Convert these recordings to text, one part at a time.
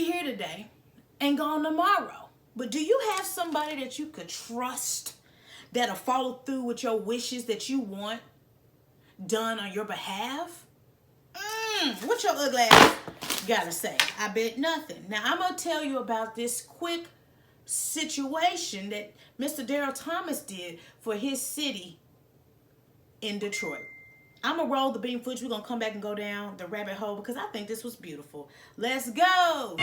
be here today and gone tomorrow. But do you have somebody that you could trust that'll follow through with your wishes that you want done on your behalf? What your ugly ass gotta say? I bet nothing. Now, I'm going to tell you about this quick situation that Mr. Daryl Thomas did for his city in Detroit. I'm going to roll the beam footage. We're going to come back and go down the rabbit hole because I think this was beautiful. Let's go.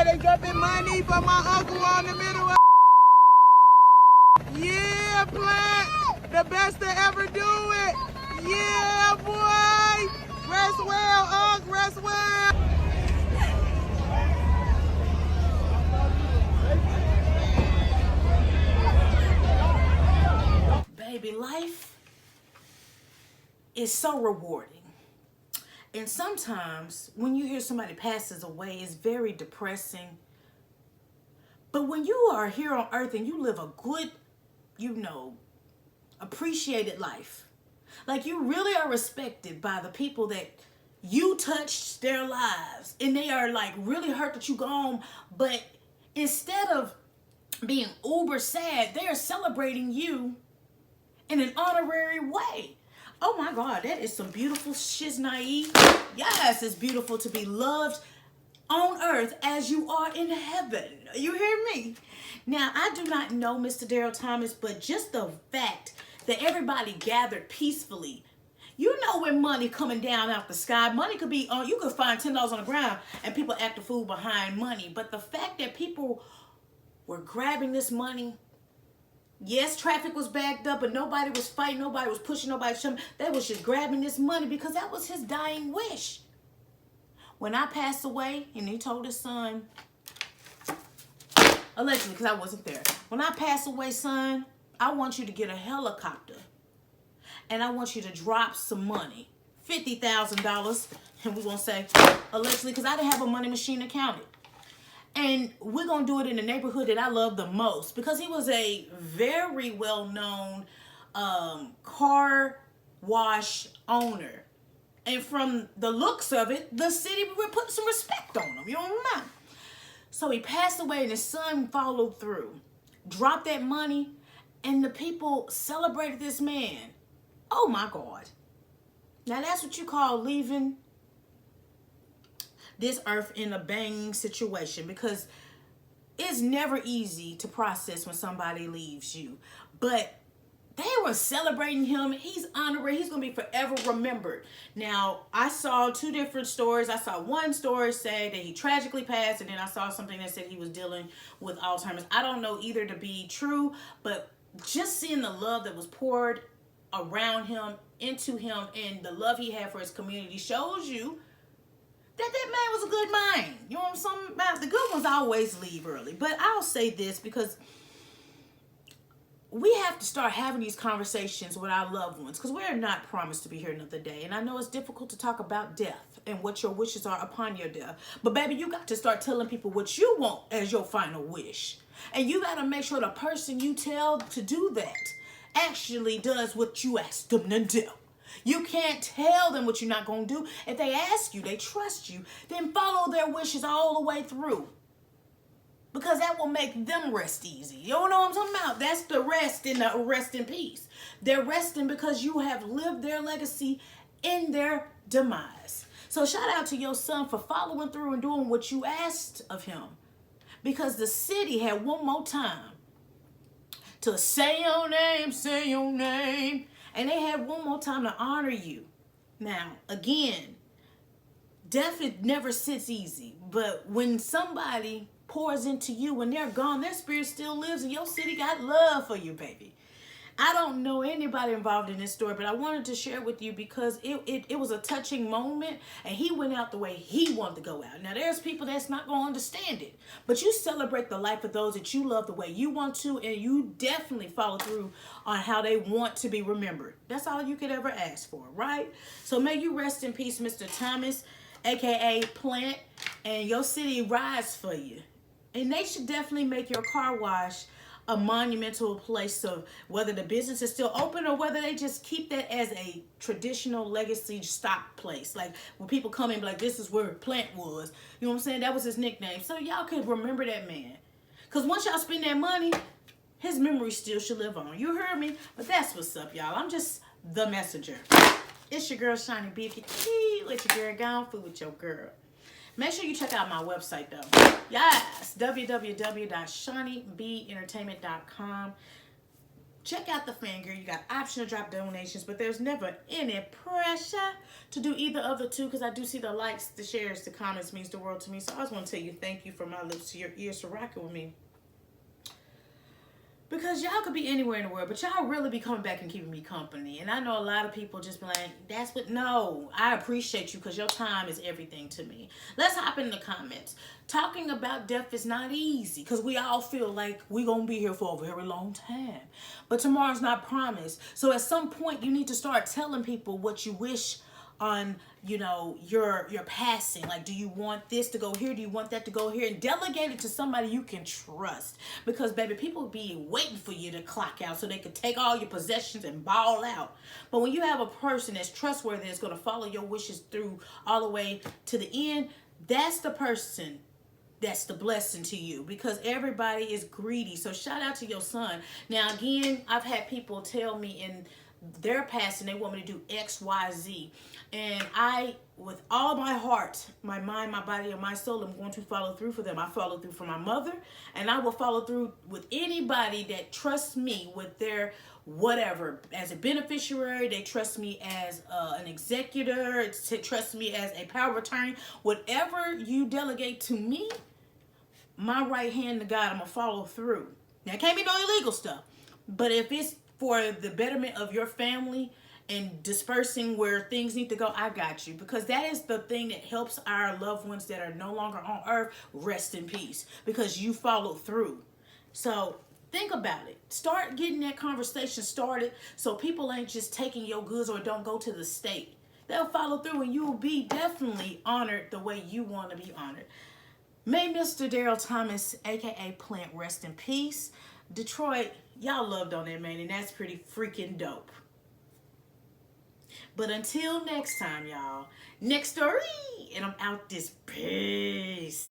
They dropping money for my uncle on the middle of yeah, Plant, the best to ever do it. Yeah, boy. Rest well, rest well. Baby, life is so rewarding. And sometimes when you hear somebody passes away, it's very depressing. But when you are here on earth and you live a good, appreciated life, like you really are respected by the people that you touched their lives and they are like really hurt that you gone, but instead of being uber sad, they are celebrating you in an honorary way. Oh my God, that is some beautiful shiznai. Yes, it's beautiful to be loved on earth as you are in heaven. You hear me? Now, I do not know Mr. Daryl Thomas, but just the fact that everybody gathered peacefully. You know when money coming down out the sky, money could be on, you could find $10 on the ground and people act a fool behind money. But the fact that people were grabbing this money, yes, traffic was backed up, but nobody was fighting, nobody was pushing, nobody shoving. They was just grabbing this money because that was his dying wish. When I passed away, and he told his son, allegedly, because I wasn't there. When I pass away, son, I want you to get a helicopter. And I want you to drop some money. $50,000. And we're going to say, allegedly, because I didn't have a money machine to count it. And we're going to do it in the neighborhood that I love the most. Because he was a very well-known car wash owner. And from the looks of it, the city would put some respect on him. You know what I mean? So he passed away and his son followed through. Dropped that money. And the people celebrated this man. Oh my God. Now that's what you call leaving this earth in a banging situation, because it's never easy to process when somebody leaves you. But they were celebrating him. He's honorary. He's going to be forever remembered. Now, I saw two different stories. I saw one story say that he tragically passed, and then I saw something that said he was dealing with Alzheimer's. I don't know either to be true, but just seeing the love that was poured around him, into him, and the love he had for his community shows you that man was a good mind. You know what I'm saying about? The good ones always leave early. But I'll say this because we have to start having these conversations with our loved ones, because we're not promised to be here another day. And I know it's difficult to talk about death and what your wishes are upon your death. But baby, you got to start telling people what you want as your final wish. And you got to make sure the person you tell to do that actually does what you ask them to do. You can't tell them what you're not going to do. If they ask you, they trust you, then follow their wishes all the way through. Because that will make them rest easy. You don't know what I'm talking about? That's the rest in the rest in peace. They're resting because you have lived their legacy in their demise. So shout out to your son for following through and doing what you asked of him. Because the city had one more time to say your name, say your name. And they had one more time to honor you. Now, again, death, it never sits easy. But when somebody pours into you, when they're gone, their spirit still lives, and your city got love for you, baby. I don't know anybody involved in this story, but I wanted to share it with you because it was a touching moment, and he went out the way he wanted to go out. Now, there's people that's not going to understand it, but you celebrate the life of those that you love the way you want to, and you definitely follow through on how they want to be remembered. That's all you could ever ask for, right? So may you rest in peace, Mr. Thomas, aka Plant, and your city rise for you. And they should definitely make your car wash a monumental place of whether the business is still open or whether they just keep that as a traditional legacy stock place. Like when people come in, like, this is where Plant was. You know what I'm saying? That was his nickname. So y'all can remember that man. Because once y'all spend that money, his memory still should live on. You heard me? But that's what's up, y'all. I'm just the messenger. It's your girl, Shaunie B. If you keep let your girl go on food with your girl. Make sure you check out my website, though. Yes, www.shauniebeentertainment.com. Check out the finger. You got option to drop donations, but there's never any pressure to do either of the two because I do see the likes, the shares, the comments means the world to me. So I just want to tell you thank you from my lips to your ears for rocking with me. Because y'all could be anywhere in the world, but y'all really be coming back and keeping me company. And I know a lot of people just be like, that's what, no. I appreciate you because your time is everything to me. Let's hop in the comments. Talking about death is not easy because we all feel like we're going to be here for a very long time. But tomorrow's not promised. So at some point, you need to start telling people what you wish on, you know, your passing. Like, do you want this to go here? Do you want that to go here? And delegate it to somebody you can trust. Because, baby, people be waiting for you to clock out so they could take all your possessions and ball out. But when you have a person that's trustworthy, that's going to follow your wishes through all the way to the end, that's the person that's the blessing to you, because everybody is greedy. So shout out to your son. Now, again, I've had people tell me in their passing they want me to do X, Y, Z. And I, with all my heart, my mind, my body, and my soul, I'm going to follow through for them. I follow through for my mother, and I will follow through with anybody that trusts me with their whatever. As a beneficiary, they trust me as an executor, trust me as a power of attorney. Whatever you delegate to me, my right hand to God, I'm going to follow through. Now, it can't be no illegal stuff. But if it's for the betterment of your family and dispersing where things need to go, I got you. Because that is the thing that helps our loved ones that are no longer on earth rest in peace. Because you followed through. So think about it. Start getting that conversation started so people ain't just taking your goods or don't go to the state. They'll follow through and you will be definitely honored the way you want to be honored. May Mr. Daryl Thomas, a.k.a. Plant, rest in peace. Detroit, y'all loved on that man, and that's pretty freaking dope. But until next time, y'all, next story, and I'm out this. Peace.